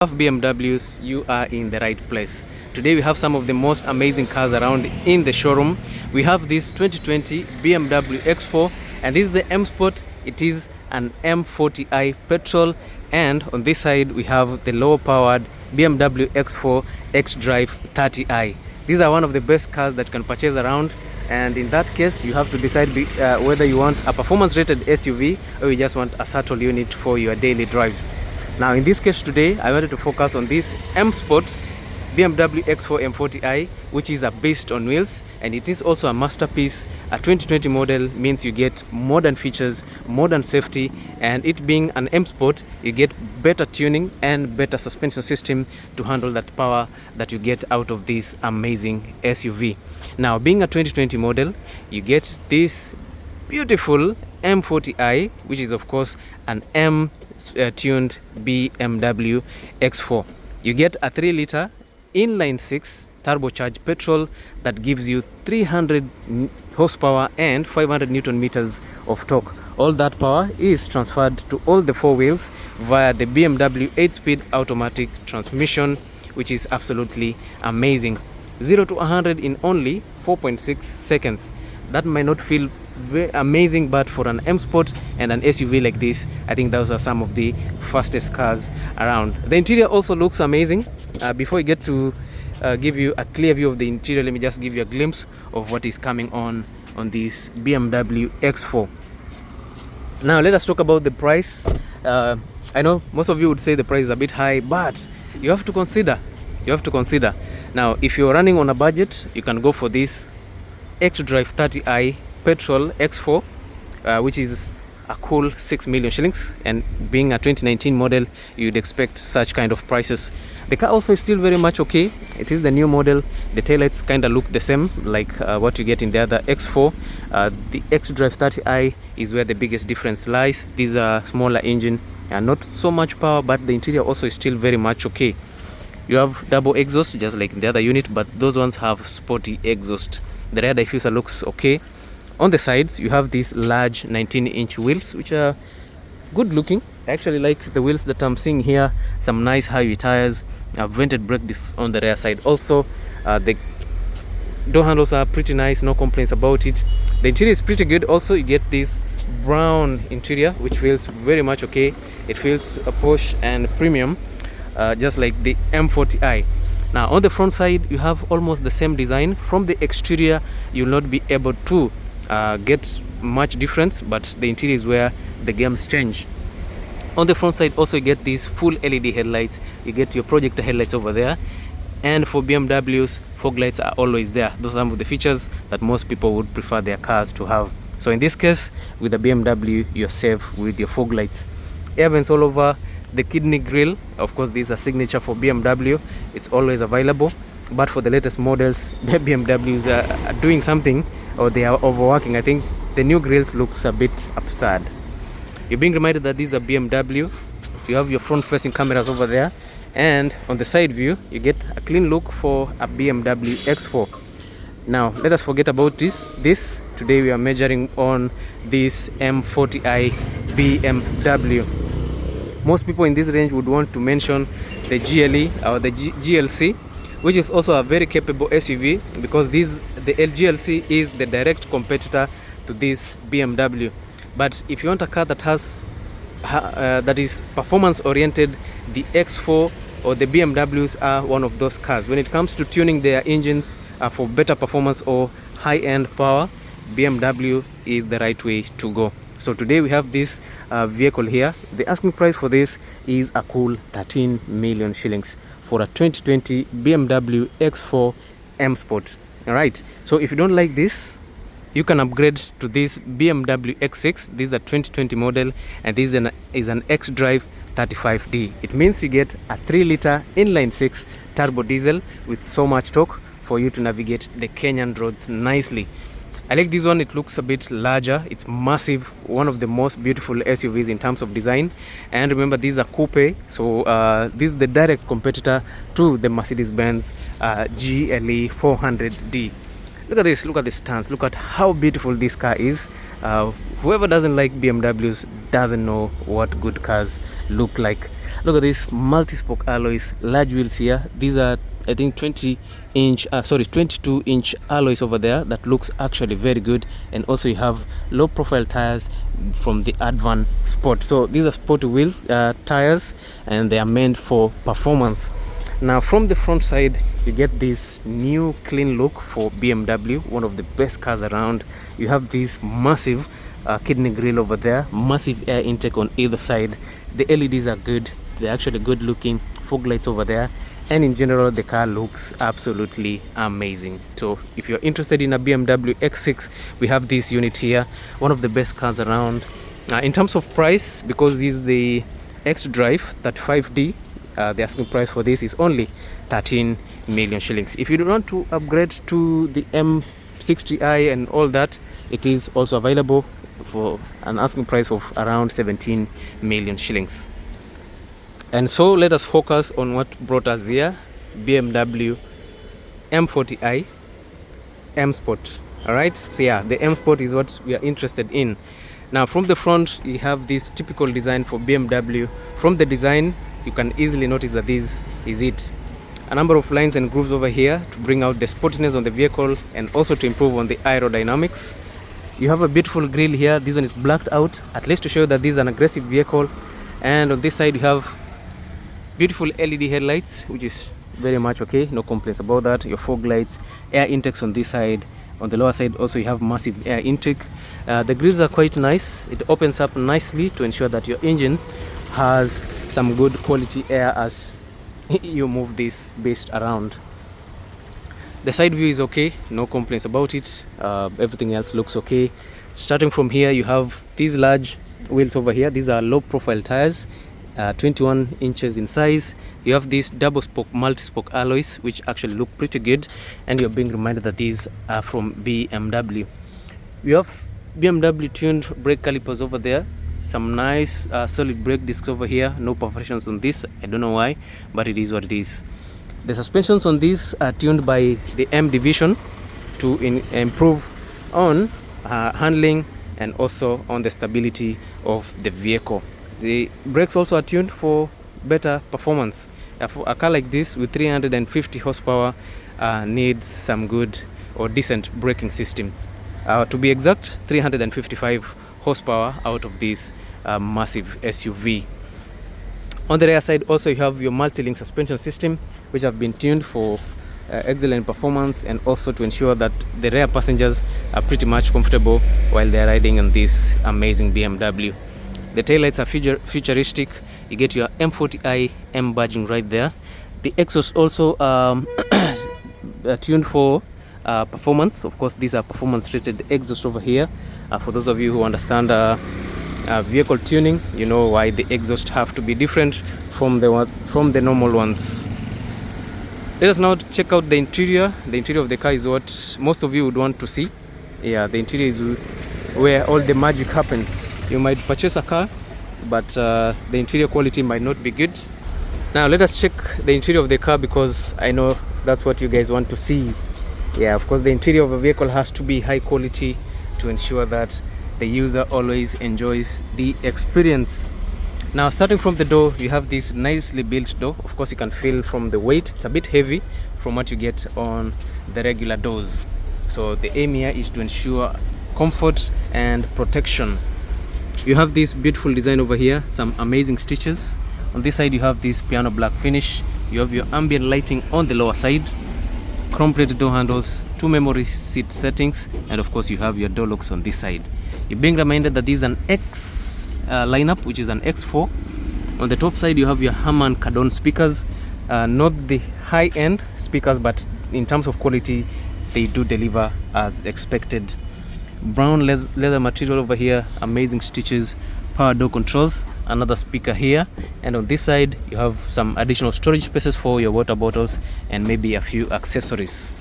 Of BMWs, you are in the right place. Today we have some of the most amazing cars around in the showroom. We have this 2020 BMW X4, and this is the M Sport. It is an M40i petrol, and on this side we have the lower powered BMW X4 X-Drive 30i. These are one of the best cars that you can purchase around, and in that case you have to decide whether you want a performance rated SUV or you just want a subtle unit for your daily drives. Now in this case today, I wanted to focus on this M Sport BMW X4 M40i, which is based on wheels, and it is also a masterpiece. A 2020 model means you get modern features, modern safety, and it being an M Sport, you get better tuning and better suspension system to handle that power that you get out of this amazing SUV. Now being a 2020 model, you get this beautiful M40i, which is of course an tuned BMW X4. You get a 3-liter inline 6 turbocharged petrol that gives you 300 horsepower and 500 newton meters of torque. All that power is transferred to all the four wheels via the BMW 8-speed automatic transmission, which is absolutely amazing. 0 to 100 in only 4.6 seconds. That might not feel very amazing, but for an M Sport and an SUV like this, I think those are some of the fastest cars around. The interior also looks amazing. Before we get to give you a clear view of the interior, let me just give you a glimpse of what is coming on this BMW X4. Now let us talk about the price. I know most of you would say the price is a bit high, but you have to consider. Now if you're running on a budget, you can go for this X-Drive 30i petrol X4, which is a cool 6 million shillings, and being a 2019 model, you'd expect such kind of prices. The car also is still very much okay. It is the new model. The taillights kind of look the same like what you get in the other X4. The X-Drive 30i is where the biggest difference lies. These are smaller engine and not so much power, but the interior also is still very much okay. You have double exhaust just like in the other unit, but those ones have sporty exhaust. The rear diffuser looks okay. On the sides you have these large 19-inch wheels, which are good looking. I actually like the wheels that I'm seeing here. Some nice high tires, vented brake discs on the rear side. Also the door handles are pretty nice, no complaints about it. The interior is pretty good. Also you get this brown interior, which feels very much okay. It feels posh and premium, just like the M40i. Now on the front side you have almost the same design. From the exterior you'll not be able to get much difference, but the interior is where the games change. On the front side also you get these full LED headlights. You get your projector headlights over there, and for BMWs, fog lights are always there. Those are some of the features that most people would prefer their cars to have. So in this case, with the BMW, you're safe with your fog lights. Air vents all over. The kidney grille, of course, these are signature for BMW. It's always available, but for the latest models, the BMWs are doing something, or they are overworking. I think the new grills looks a bit absurd. You're being reminded that these are BMW. You have your front facing cameras over there, and on the side view you get a clean look for a BMW X4. Now let us forget about this. Today we are measuring on this M40i BMW. Most people in this range would want to mention the GLE or the GLC, which is also a very capable SUV, because the GLC is the direct competitor to this BMW. But if you want a car that has that is performance oriented, the X4 or the BMWs are one of those cars. When it comes to tuning their engines for better performance or high-end power, BMW is the right way to go. So today we have this vehicle here. The asking price for this is a cool 13 million shillings for a 2020 BMW X4 M Sport. All right, so if you don't like this, you can upgrade to this BMW X6. This is a 2020 model, and this is an X-Drive 35D. It means you get a 3-liter inline 6 turbo diesel with so much torque for you to navigate the Kenyan roads nicely. I like this one. It looks a bit larger. It's massive. One of the most beautiful SUVs in terms of design. And remember, these are coupe. So this is the direct competitor to the Mercedes-Benz GLE 400D. Look at this. Look at the stance. Look at how beautiful this car is. Whoever doesn't like BMWs doesn't know what good cars look like. Look at this multi-spoke alloys, large wheels here. These are, I think, 22-inch alloys over there. That looks actually very good. And also you have low profile tires from the Advan Sport. So these are sport wheels tires, and they are meant for performance. Now from the front side, you get this new clean look for BMW, one of the best cars around. You have this massive kidney grille over there, massive air intake on either side. The LEDs are good, they're actually good looking. Fog lights over there, and in general the car looks absolutely amazing. So if you're interested in a BMW X6, we have this unit here, one of the best cars around. In terms of price, because this is the X Drive 35D, the asking price for this is only 13 million shillings. If you want to upgrade to the M60i and all that, it is also available for an asking price of around 17 million shillings. And so let us focus on what brought us here: BMW M40i M Sport. All right, so yeah, the M Sport is what we are interested in. Now from the front, you have this typical design for BMW. From the design, you can easily notice that this is it. A number of lines and grooves over here to bring out the sportiness on the vehicle and also to improve on the aerodynamics. You have a beautiful grille here. This one is blacked out, at least to show that this is an aggressive vehicle. And on this side you have beautiful LED headlights, which is very much okay, no complaints about that. Your fog lights, air intakes on this side. On the lower side also you have massive air intake. The grills are quite nice. It opens up nicely to ensure that your engine has some good quality air as you move this beast around. The side view is okay, no complaints about it. Everything else looks okay. Starting from here, you have these large wheels over here. These are low profile tires, 21 inches in size. You have these double spoke, multi-spoke alloys, which actually look pretty good, and you're being reminded that these are from BMW. You have BMW tuned brake calipers over there, some nice solid brake discs over here. No perforations on this, I don't know why, but it is what it is. The suspensions on these are tuned by the M division to improve on handling and also on the stability of the vehicle. The brakes also are tuned for better performance. For a car like this with 350 horsepower needs some good or decent braking system. To be exact, 355 horsepower out of this massive SUV. On the rear side also you have your multi-link suspension system, which have been tuned for excellent performance and also to ensure that the rear passengers are pretty much comfortable while they're riding on this amazing BMW. The taillights are futuristic. You get your M40i M badging right there. The exhaust also tuned for performance. Of course, these are performance rated exhaust over here. For those of you who understand vehicle tuning, you know why the exhaust have to be different from the normal ones. Let us now check out the interior. The interior of the car is what most of you would want to see. Yeah, the interior is where all the magic happens. You might purchase a car, but the interior quality might not be good. Now let us check the interior of the car, because I know that's what you guys want to see. Yeah, of course the interior of a vehicle has to be high quality to ensure that the user always enjoys the experience. Now starting from the door, you have this nicely built door. Of course you can feel from the weight, it's a bit heavy from what you get on the regular doors. So the aim here is to ensure comfort and protection. You have this beautiful design over here, some amazing stitches. On this side you have this piano black finish. You have your ambient lighting on the lower side, chrome plated door handles, 2 memory seat settings, and of course you have your door locks on this side. You're being reminded that this is an X lineup, which is an X4. On the top side you have your Harman Kardon speakers, not the high-end speakers, but in terms of quality they do deliver as expected. Brown leather material over here, amazing stitches, power door controls, another speaker here, and on this side you have some additional storage spaces for your water bottles and maybe a few accessories.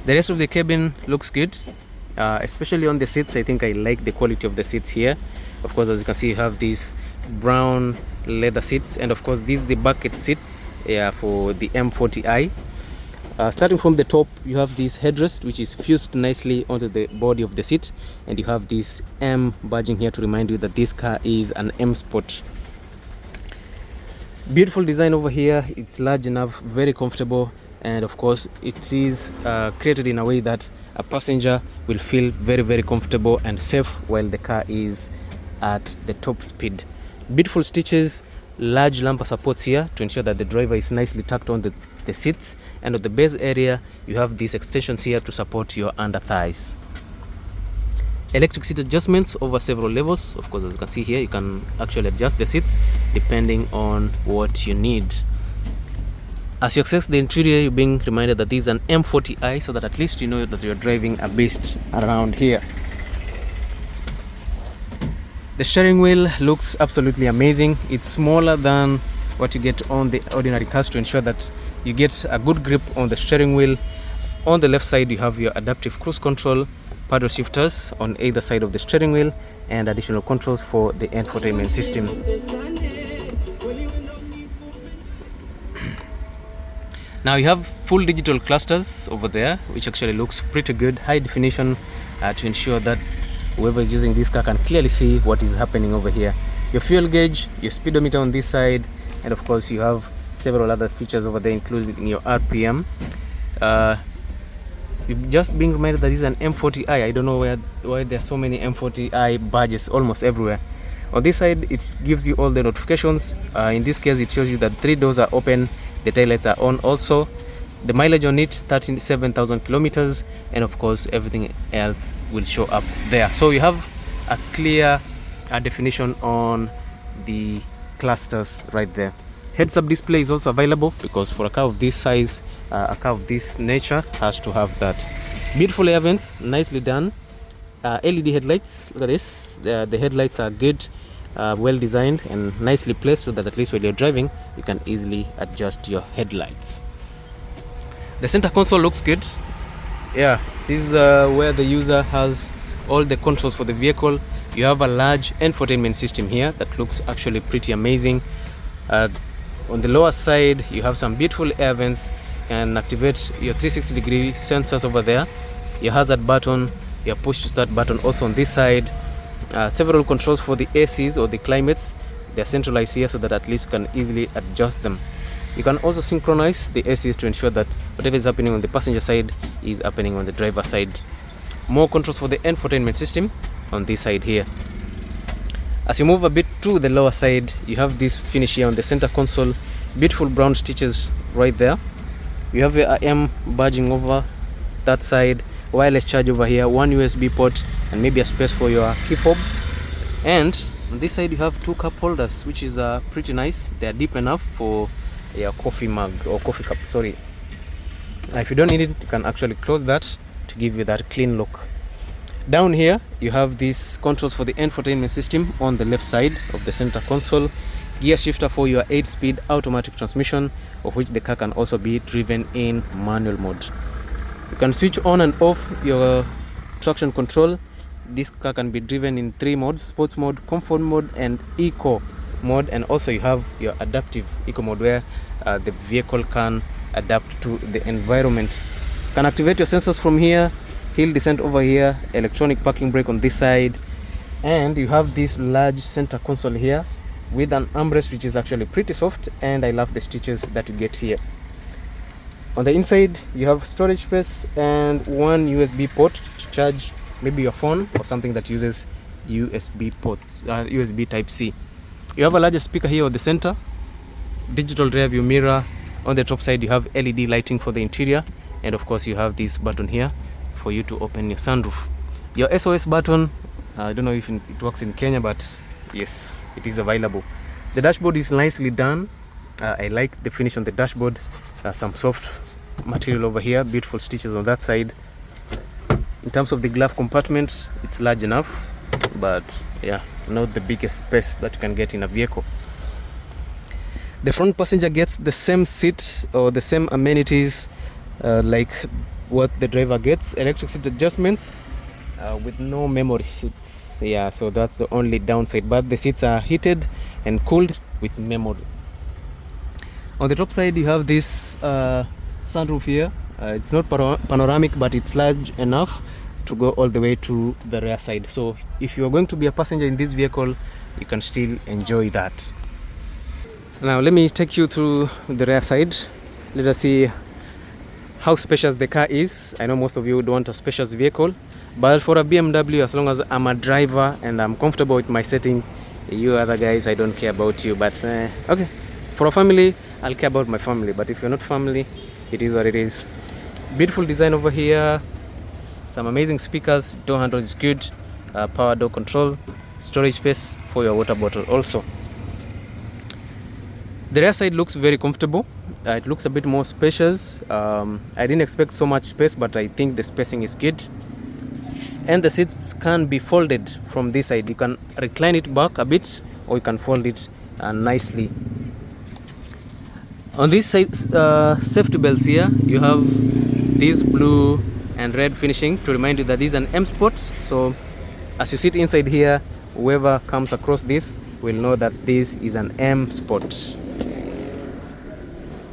The rest of the cabin looks good, especially on the seats. I think I like the quality of the seats here. Of course, as you can see, you have these brown leather seats, and of course these are the bucket seats for the M40i. Starting from the top, you have this headrest which is fused nicely onto the body of the seat, and you have this M badging here to remind you that this car is an M Sport. Beautiful design over here. It's large enough, very comfortable, and of course it is created in a way that a passenger will feel very comfortable and safe while the car is at the top speed. Beautiful stitches, large lumbar supports here to ensure that the driver is nicely tucked on the seats, and at the base area you have these extensions here to support your under thighs. Electric seat adjustments over several levels. Of course, as you can see here, you can actually adjust the seats depending on what you need. As you access the interior, you're being reminded that this is an M40i, so that at least you know that you're driving a beast around here. The steering wheel looks absolutely amazing. It's smaller than what you get on the ordinary cars to ensure that you get a good grip on the steering wheel. On the left side, you have your adaptive cruise control, paddle shifters on either side of the steering wheel, and additional controls for the infotainment system. Now you have full digital clusters over there, which actually looks pretty good, high definition, to ensure that whoever is using this car can clearly see what is happening over here. Your fuel gauge, your speedometer on this side, and of course you have several other features over there, including your RPM. You're just being reminded that this is an M40i. I don't know why there are so many M40i badges almost everywhere. On this side, it gives you all the notifications. In this case, it shows you that 3 doors are open, the taillights are on also. The mileage on it, 37,000 kilometers, and of course everything else will show up there. So you have a clear definition on the clusters right there. Heads-up display is also available, because for a car of this size, a car of this nature has to have that. Beautiful air vents, nicely done. LED headlights, look at this. The headlights are good, well designed and nicely placed, so that at least when you're driving you can easily adjust your headlights. The center console looks good. Yeah, this is where the user has all the controls for the vehicle. You have a large infotainment system here that looks actually pretty amazing. On the lower side, you have some beautiful air vents, and activate your 360-degree sensors over there. Your hazard button, your push to start button also on this side. Several controls for the ACs or the climates. They're centralized here so that at least you can easily adjust them. You can also synchronize the ACs to ensure that whatever is happening on the passenger side is happening on the driver side. More controls for the infotainment system on this side here. As you move a bit to the lower side, you have this finish here on the center console. Beautiful brown stitches right there. You have your AM badging over that side, wireless charge over here, one USB port, and maybe a space for your key fob. And on this side you have 2 cup holders, which is pretty nice. They are deep enough for your coffee mug or coffee cup, sorry. If you don't need it, you can actually close that to give you that clean look. Down here you have these controls for the infotainment system on the left side of the center console. Gear shifter for your 8-speed automatic transmission, of which the car can also be driven in manual mode. You can switch on and off your traction control. This car can be driven in 3 modes: sports mode, comfort mode, and eco mode. And also you have your adaptive eco mode, where the vehicle can adapt to the environment. You can activate your sensors from here. Hill descent over here, electronic parking brake on this side, and you have this large center console here with an armrest, which is actually pretty soft, and I love the stitches that you get here. On the inside you have storage space and 1 USB port to charge maybe your phone or something that uses USB type C. You have a larger speaker here on the center, digital rear view mirror. On the top side you have LED lighting for the interior, and of course you have this button here for you to open your sunroof. Your SOS button, I don't know if it works in Kenya, but yes, it is available. The dashboard is nicely done. I like the finish on the dashboard. Some soft material over here, beautiful stitches on that side. In terms of the glove compartment, it's large enough, but yeah, not the biggest space that you can get in a vehicle. The front passenger gets the same seat or the same amenities like what the driver gets. Electric seat adjustments with no memory seats. Yeah, so that's the only downside, but the seats are heated and cooled with memory. On the top side you have this sunroof here. It's not panoramic, but it's large enough to go all the way to the rear side. So if you are going to be a passenger in this vehicle, you can still enjoy that. Now let me take you through the rear side. Let us see how spacious the car is. I know most of you would want a spacious vehicle, but for a BMW, as long as I'm a driver and I'm comfortable with my setting, you other guys, I don't care about you. But okay, for a family, I'll care about my family. But if you're not family, it is what it is. Beautiful design over here. Some amazing speakers. Door handle is good. Power door control. Storage space for your water bottle also. The rear side looks very comfortable. It looks a bit more spacious. I didn't expect so much space, but I think the spacing is good. And the seats can be folded from this side. You can recline it back a bit, or you can fold it nicely. On this side, safety belts here, you have this blue and red finishing to remind you that this is an M Sport. So as you sit inside here, whoever comes across this will know that this is an M Sport.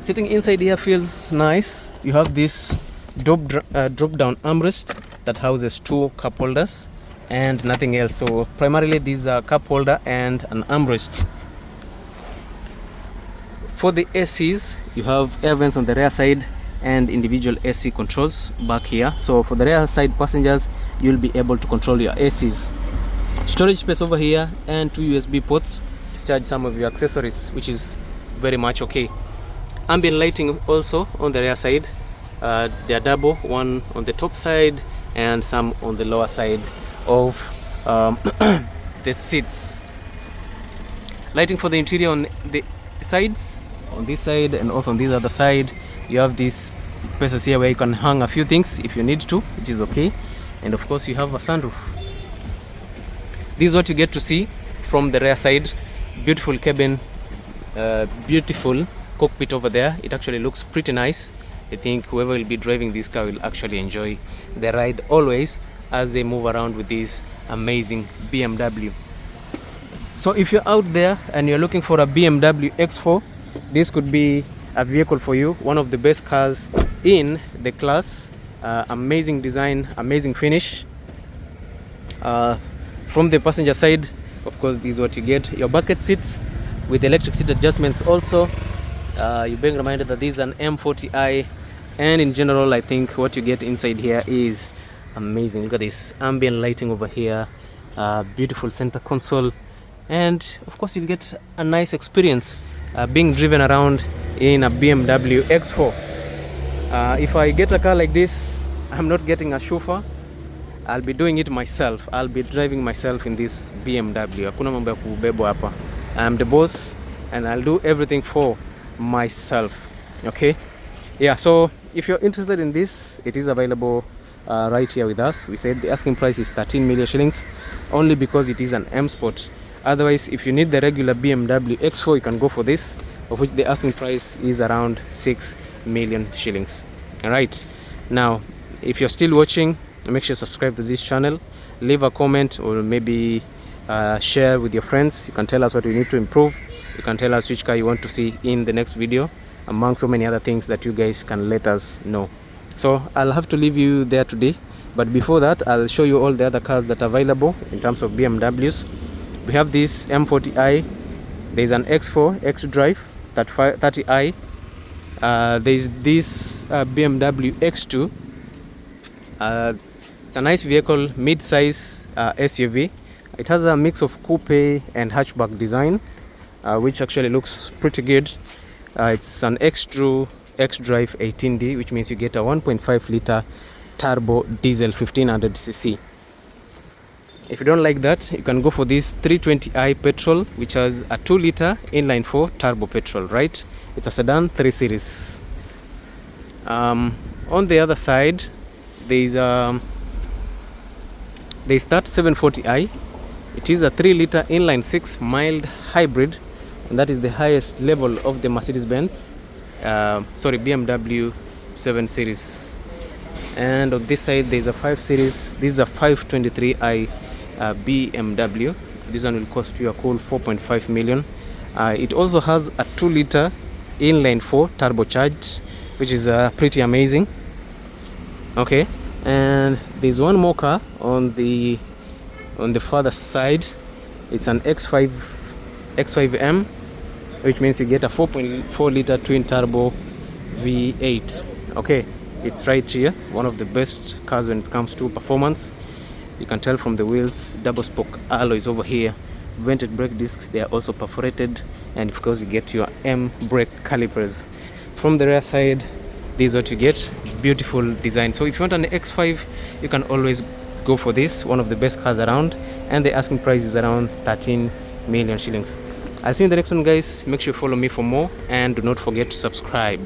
Sitting inside here feels nice. You have this drop down armrest that houses 2 cup holders and nothing else. So primarily these are cup holder and an armrest. For the ACs, you have air vents on the rear side and individual AC controls back here. So for the rear side passengers, you'll be able to control your ACs. Storage space over here and 2 USB ports to charge some of your accessories, which is very much okay. Ambient lighting also on the rear side. They are double, one on the top side and some on the lower side of the seats. Lighting for the interior on the sides, on this side and also on this other side. You have these spaces here where you can hang a few things if you need to, which is okay. And of course you have a sunroof. This is what you get to see from the rear side. Beautiful cabin, beautiful cockpit over there. It actually looks pretty nice. I think whoever will be driving this car will actually enjoy the ride always as they move around with this amazing BMW. So if you're out there and you're looking for a BMW X4, this could be a vehicle for you. One of the best cars in the class. Amazing design, amazing finish. From the passenger side, of course, this is what you get. Your bucket seats with electric seat adjustments also. You're being reminded that this is an M40i, and in general I think what you get inside here is amazing. Look at this ambient lighting over here, beautiful center console, and of course you'll get a nice experience being driven around in a BMW X4. If I get a car like this, I'm not getting a chauffeur. I'll be doing it myself. I'll be driving myself in this BMW. Hakuna mambo ya kubebwa hapa. I'm the boss and I'll do everything for myself. Okay, yeah, so if you're interested in this, it is available right here with us. We said the asking price is 13 million shillings only because it is an M Sport. Otherwise, if you need the regular BMW X4, you can go for this, of which the asking price is around 6 million shillings. All right, now if you're still watching, make sure you subscribe to this channel, leave a comment, or maybe share with your friends. You can tell us what we need to improve. You can tell us which car you want to see in the next video, among so many other things that you guys can let us know. So I'll have to leave you there today, but before that I'll show you all the other cars that are available in terms of BMWs. We have this M40i, there's an X4 X-Drive 30i, there's this BMW X2. It's a nice vehicle, mid-size SUV. It has a mix of coupe and hatchback design, which actually looks pretty good. It's an X2 X-Drive 18D, which means you get a 1.5 liter turbo diesel 1500cc. If you don't like that, you can go for this 320i petrol, which has a 2 liter inline 4 turbo petrol, right? It's a sedan 3 series. On the other side, there's that 740i. It is a 3 liter inline 6 mild hybrid, and that is the highest level of the Mercedes-Benz, BMW 7 Series. And on this side there's a 5 Series. This is a 523i BMW. This one will cost you a cool 4.5 million. It also has a 2 liter inline 4 turbocharged, which is pretty amazing. Okay, and there's one more car on the further side. It's an X5M. which means you get a 4.4 liter twin turbo V8. Okay, it's right here, one of the best cars when it comes to performance. You can tell from the wheels, double spoke alloys over here, vented brake discs, they are also perforated, and of course you get your M brake calipers. From the rear side, this is what you get. Beautiful design. So if you want an X5, you can always go for this, one of the best cars around, and the asking price is around 13 million shillings. I'll see you in the next one, guys. Make sure you follow me for more, and do not forget to subscribe.